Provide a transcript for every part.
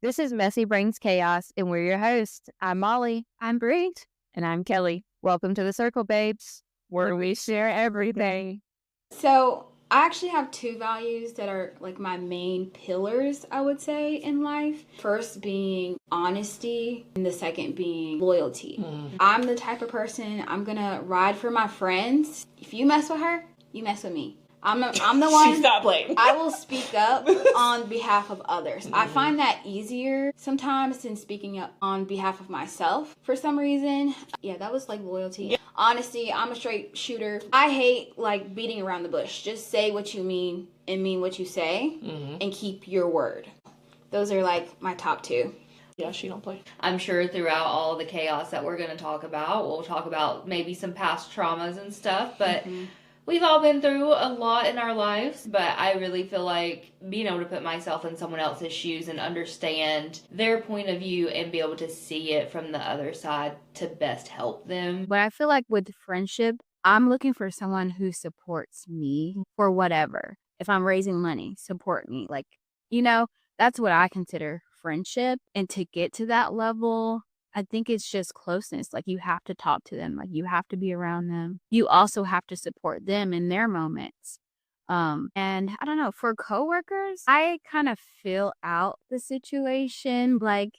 This is Messy Brings Khaos, and we're your hosts. I'm Molly. I'm Bree. And I'm Kelly. Welcome to the Circle, babes, where we share everything. So, I actually have two values that are like my main pillars, I would say, in life. First being honesty, and the second being loyalty. I'm the type of person, I'm gonna ride for my friends. If you mess with her, you mess with me. I'm the one. She's not playing. I will speak up on behalf of others. I find that easier sometimes than speaking up on behalf of myself for some reason. Yeah, that was like loyalty. Yeah. Honesty, I'm a straight shooter. I hate like beating around the bush. Just say what you mean and mean what you say and keep your word. Those are like my top two. Yeah, she don't play. I'm sure throughout all the chaos that we're going to talk about, we'll talk about maybe some past traumas and stuff, but we've all been through a lot in our lives, but I really feel like being able to put myself in someone else's shoes and understand their point of view and be able to see it from the other side to best help them. But I feel like with friendship, I'm looking for someone who supports me for whatever. If I'm raising money, support me. Like, that's what I consider friendship. And to get to that level, I think it's just closeness. Like, you have to talk to them. Like, you have to be around them. You also have to support them in their moments. And I don't know, for coworkers, I kind of feel out the situation. Like,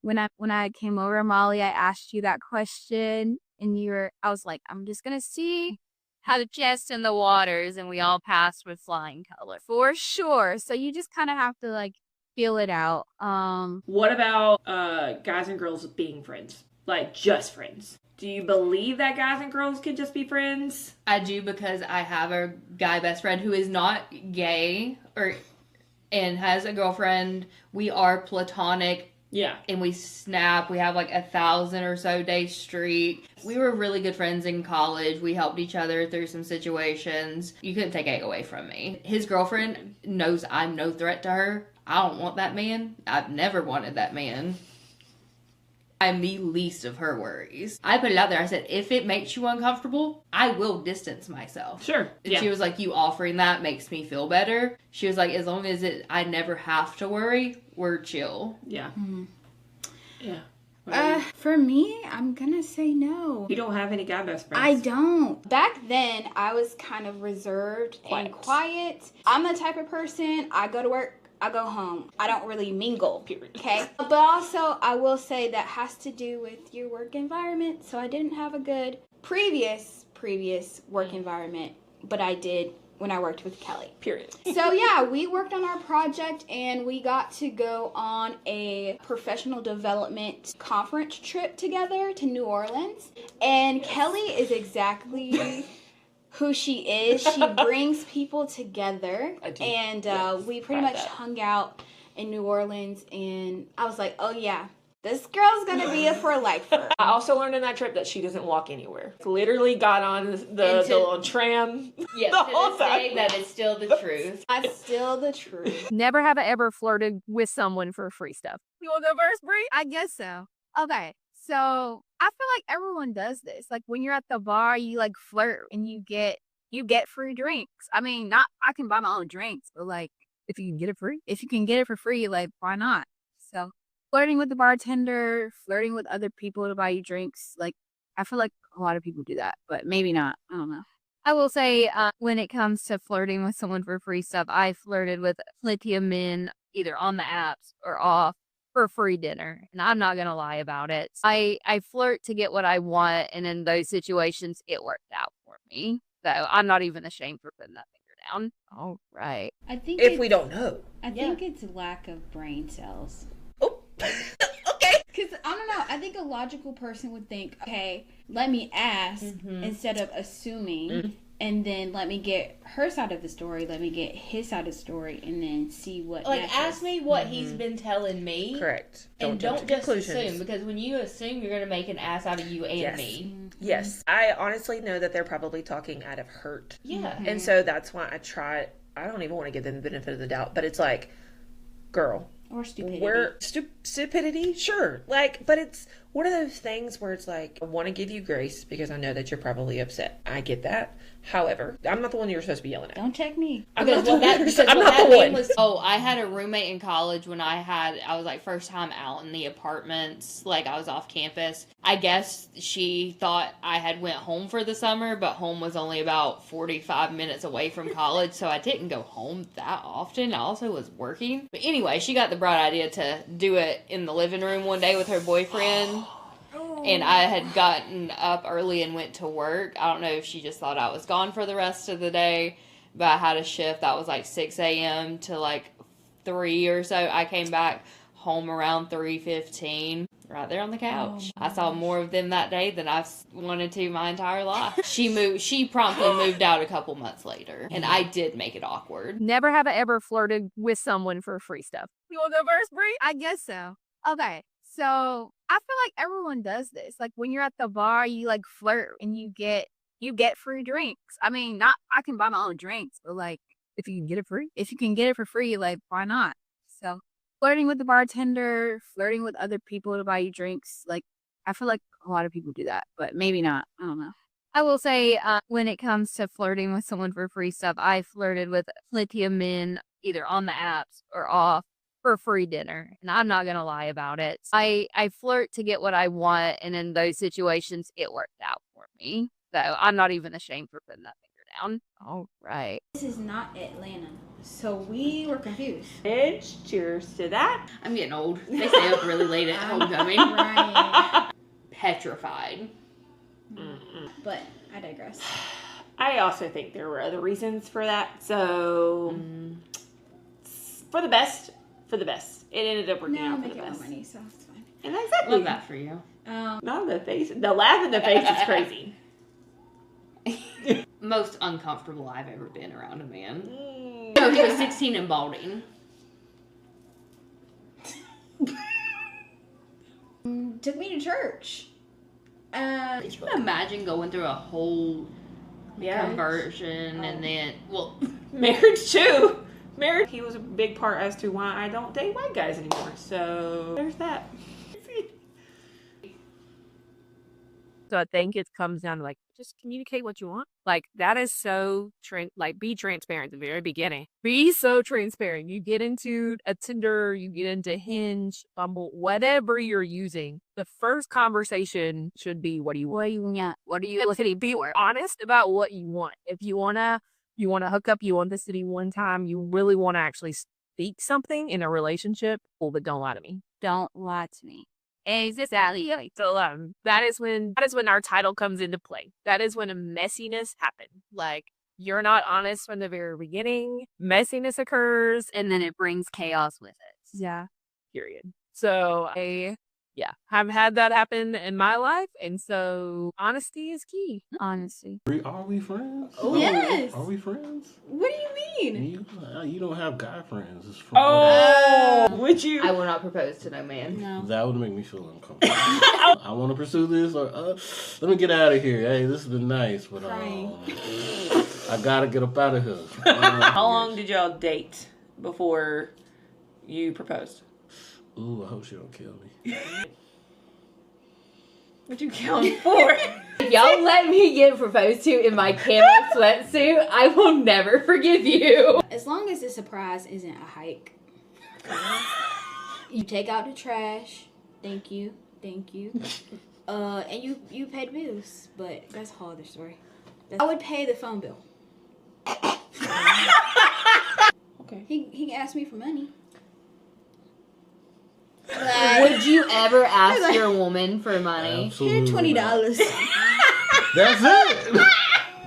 when I came over, Molly, I asked you that question, and I was like, I'm just gonna see how to test in the waters, and we all passed with flying color for sure. So you just kind of have to like feel it out. What about guys and girls being friends? Like, just friends. Do you believe that guys and girls could just be friends? I do, because I have a guy best friend who is not gay and has a girlfriend. We are platonic. Yeah. And we snap. We have like 1,000 or so day streak. We were really good friends in college. We helped each other through some situations. You couldn't take it away from me. His girlfriend knows I'm no threat to her. I don't want that man. I've never wanted that man. I'm the least of her worries. I put it out there. I said, if it makes you uncomfortable, I will distance myself. Sure. And she was like, you offering that makes me feel better. She was like, as long as I never have to worry, we're chill. Yeah. Yeah. For me, I'm gonna say no. You don't have any guy best friends? I don't. Back then, I was kind of reserved and quiet. I'm the type of person, I go to work, I go home. I don't really mingle. Period. Okay? But also, I will say that has to do with your work environment. So I didn't have a good previous work environment, but I did when I worked with Kelly. Period. So yeah, we worked on our project and we got to go on a professional development conference trip together to New Orleans. And Kelly is exactly who she is. She brings people together. I do. And we pretty much hung out in New Orleans, and I was like, oh yeah, this girl's gonna be a for lifer. I also learned in that trip that she doesn't walk anywhere. Literally got on the little tram. Yeah, the to whole this time. day, that is still the truth. That's still the truth. Never have I ever flirted with someone for free stuff. You want to go first, Bree? I guess so. Okay. So I feel like everyone does this. Like when you're at the bar, you like flirt and you get free drinks. I mean, not I can buy my own drinks, but like if you can get it for free, like why not? So flirting with the bartender, flirting with other people to buy you drinks. Like I feel like a lot of people do that, but maybe not. I don't know. I will say, when it comes to flirting with someone for free stuff, I flirted with plenty of men, either on the apps or off, for free dinner. And I'm not going to lie about it. I flirt to get what I want. And in those situations, it worked out for me. So I'm not even ashamed for putting that finger down. All right. I think If we don't know. I think it's lack of brain cells. Oh. Okay. Because, I don't know, I think a logical person would think, okay, let me ask instead of assuming, and then let me get her side of the story, let me get his side of the story, and then see what matches. Ask me what he's been telling me. Correct. And don't just assume, because when you assume, you're going to make an ass out of you and me. Yes. I honestly know that they're probably talking out of hurt. Yeah. And so that's why I don't even want to give them the benefit of the doubt, but it's like, girl. Or stupidity. Stupidity? Sure. Like, but one of those things where it's like, I want to give you grace because I know that you're probably upset. I get that. However, I'm not the one you're supposed to be yelling at. Don't check me. I'm not the one. I had a roommate in college when I was like first time out in the apartments, like I was off campus. I guess she thought I had went home for the summer, but home was only about 45 minutes away from college, so I didn't go home that often. I also was working. But anyway, she got the bright idea to do it in the living room one day with her boyfriend. And I had gotten up early and went to work. I don't know if she just thought I was gone for the rest of the day, but I had a shift that was like 6 a.m. to like 3 or so. I came back home around 3:15, right there on the couch. I saw more of them that day than I've wanted to my entire life. She promptly moved out a couple months later, and I did make it awkward. Never have I ever flirted with someone for free stuff. You want to go first, Bree? I guess so. Okay. So I feel like everyone does this. Like when you're at the bar, you like flirt and you get free drinks. I mean, not I can buy my own drinks, but like if you can get it for free, like why not? So flirting with the bartender, flirting with other people to buy you drinks, like I feel like a lot of people do that, but maybe not. I don't know. I will say, when it comes to flirting with someone for free stuff, I flirted with plenty of men, either on the apps or off, for free dinner. And I'm not going to lie about it. I flirt to get what I want, and in those situations, it worked out for me. So I'm not even ashamed for putting that finger down. All right. This is not Atlanta, so we were confused. Edge, cheers to that. I'm getting old. They stay up really late at homecoming. Right. Petrified. But I digress. I also think there were other reasons for that. So, for the best. It ended up working Now out I'm for the making more best. money, so it's fine. And exactly. Love that for you. Not the face. The laugh in the face is crazy. Most uncomfortable I've ever been around a man. No, he was 16 and balding. Took me to church. Could you imagine going through a whole conversion and then, Marriage too. Marriage. He was a big part as to why I don't date white guys anymore. So there's that. So I think it comes down to like, just communicate what you want. Like that is so, be transparent at the very beginning. Be so transparent. You get into a Tinder, you get into Hinge, Bumble, whatever you're using. The first conversation should be, what do you want? What do you listen? Be honest about what you want. If you want to hook up, you want this to be one time, you really want to actually speak something in a relationship, but don't lie to me. Don't lie to me. Exactly. So that is when our title comes into play. That is when a messiness happens. Like you're not honest from the very beginning. Messiness occurs, And then it brings chaos with it. yeah. Period. So I've had that happen in my life, and so honesty is key. Honesty. Are we friends? Oh, yes. Are we friends? What do you mean? You don't have guy friends. It's Would you? I will not propose to no man. No. That would make me feel uncomfortable. I want to pursue this, or let me get out of here. Hey, this has been nice, but I gotta get up out of here. How long did y'all date before you proposed? Ooh, I hope she don't kill me. What'd you kill him for? If y'all let me get proposed to in my camo sweatsuit, I will never forgive you. As long as the surprise isn't a hike. You take out the trash. Thank you. And you pay the bills. But that's a whole other story. I would pay the phone bill. Okay. He asked me for money. Would you ever ask your woman for money? Absolutely. Here, $20. That's it.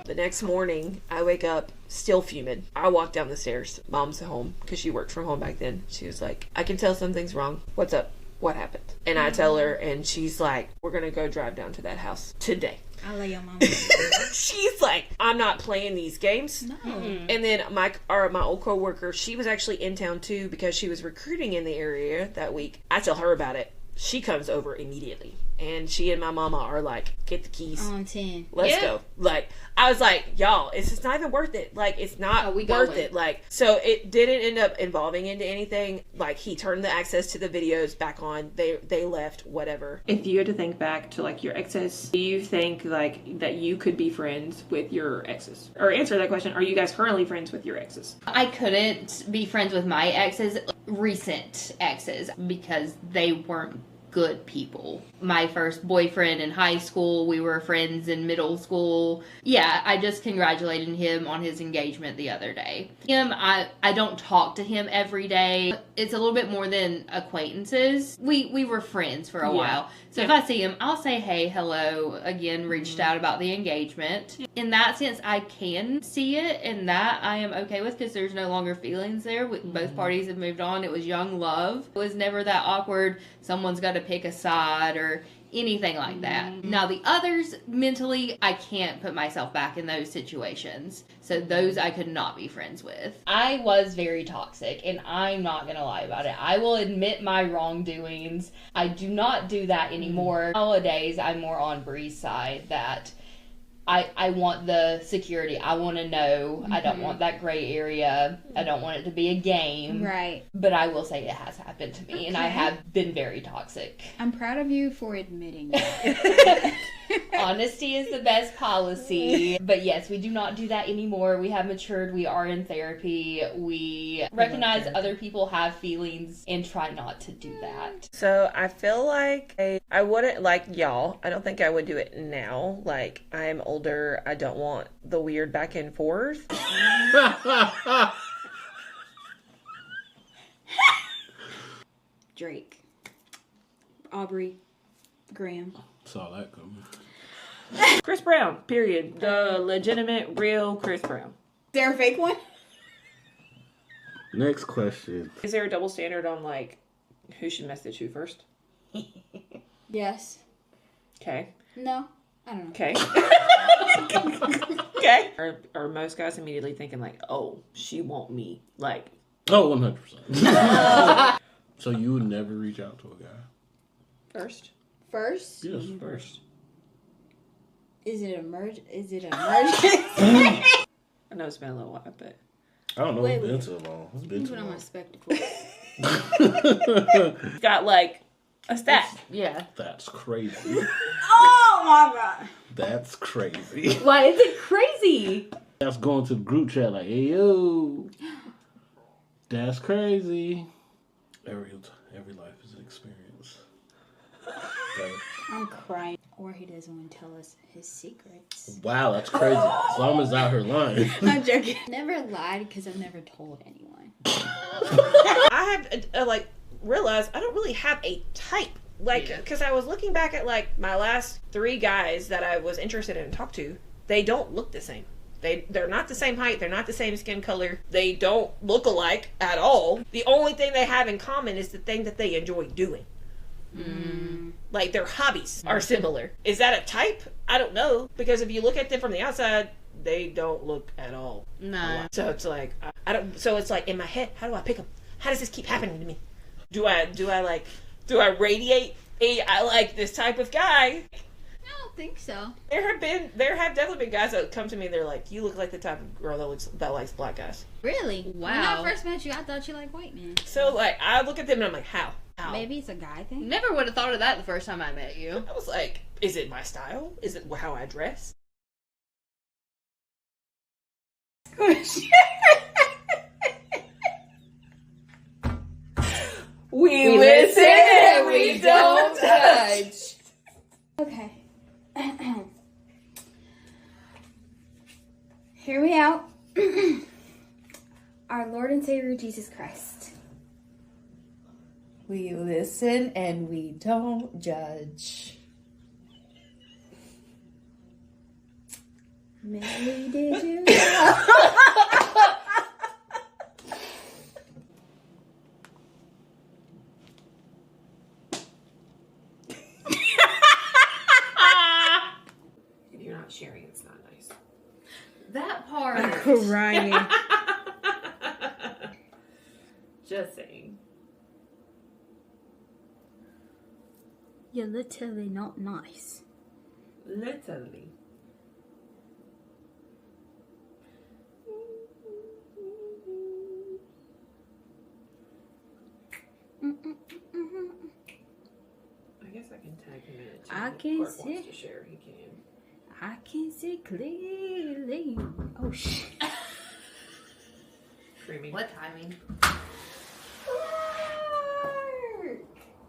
The next morning, I wake up still fuming. I walk down the stairs. Mom's home because she worked from home back then. She was like, I can tell something's wrong. What's up? What happened? And I tell her, and she's like, we're going to go drive down to that house today. I'll lay your mom. She's like, I'm not playing these games. No. And then my old coworker, she was actually in town too because she was recruiting in the area that week. I tell her about it. she comes over immediately. And she and my mama are like, get the keys. On 10. Let's go. Like, I was like, y'all, it's just not even worth it. Like, it's not worth it. Like, so it didn't end up involving into anything. Like, he turned the access to the videos back on. They left, whatever. If you had to think back to, like, your exes, do you think, like, that you could be friends with your exes? Or answer that question, are you guys currently friends with your exes? I couldn't be friends with my exes, recent exes, because they weren't good people. My first boyfriend in high school, we were friends in middle school. Yeah, I just congratulated him on his engagement the other day. I don't talk to him every day. It's a little bit more than acquaintances. We were friends for a while. So if I see him, I'll say, hey, hello, again, reached out about the engagement. In that sense, I can see it, and that I am okay with, because there's no longer feelings there. Both parties have moved on. It was young love. It was never that awkward, someone's got to pick a side or anything like that. Now the others, mentally, I can't put myself back in those situations. So those I could not be friends with. I was very toxic, and I'm not gonna lie about it. I will admit my wrongdoings. I do not do that anymore. Nowadays, I'm more on Bree's side, that I want the security. I want to know. I don't want that gray area. I don't want it to be a game. Right. But I will say it has happened to me, and I have been very toxic. I'm proud of you for admitting that. Honesty is the best policy. But yes, we do not do that anymore. We have matured. We are in therapy. We recognize other people have feelings and try not to do that. So I feel like I wouldn't, like y'all, I don't think I would do it now. Like, I'm older. I don't want the weird back and forth. Drake. Aubrey. Graham. Saw that coming. Chris Brown, period. The legitimate, real Chris Brown. Is there a fake one? Next question. Is there a double standard on, like, who should message who first? Yes. Okay. No. I don't know. Okay. Okay. Are most guys immediately thinking, like, oh, she want me? Like. Oh, 100%. So you would never reach out to a guy? First? First? Yes, first. Is it emergency? I know it's been a little while, but. I don't know. Wait, It's been too long. It's been too Put on my long. spectacles. Got, like, a stat. Yeah. That's crazy. Oh my god. That's crazy. Why is it crazy? That's going to the group chat like, hey, yo. That's crazy. Every life is an experience. But, I'm crying. Or he doesn't want to tell us his secrets. wow, that's crazy. Salma's out here lying. I'm joking. Never lied because I've never told anyone. I have, like, realized I don't really have a type. Like, because I was looking back at, like, my last 3 guys that I was interested in and talked to. They don't look the same. They're not the same height. They're not the same skin color. They don't look alike at all. The only thing they have in common is the thing that they enjoy doing. Like, their hobbies are similar. Is that a type? I don't know. Because if you look at them from the outside, they don't look at all alike. So it's like, I don't. So it's like, in my head, how do I pick them? How does this keep happening to me? Do I radiate I like this type of guy? I don't think so. There have definitely been guys that come to me and they're like, you look like the type of girl that likes black guys. Really? Wow. When I first met you, I thought you liked white men. So, like, I look at them and I'm like, how? Maybe it's a guy thing. Never would have thought of that the first time I met you. I was like, is it my style? Is it how I dress? We listen and we don't judge. Okay. Hear me out. Our Lord and Savior Jesus Christ. We listen and we don't judge. Mary, did you? If you're not sharing, it's not nice. That part. Crying. Just saying. You're literally not nice. Literally. I guess I can tag him in it too. I If can Clark see. wants to share, he can. I can see clearly. Oh shit. Creamy. What timing?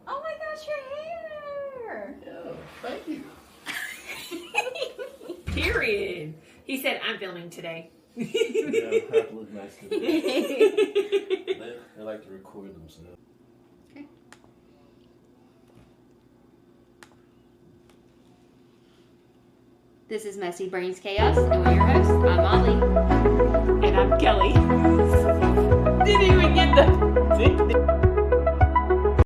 Oh my gosh, your hair. Oh, thank you. Period. He said, I'm filming today. Yeah, I have to look nice to them. They like to record themselves. This is Messy Brings Chaos, and we're your hosts. I'm Molly. And I'm Kelly. Didn't even get the...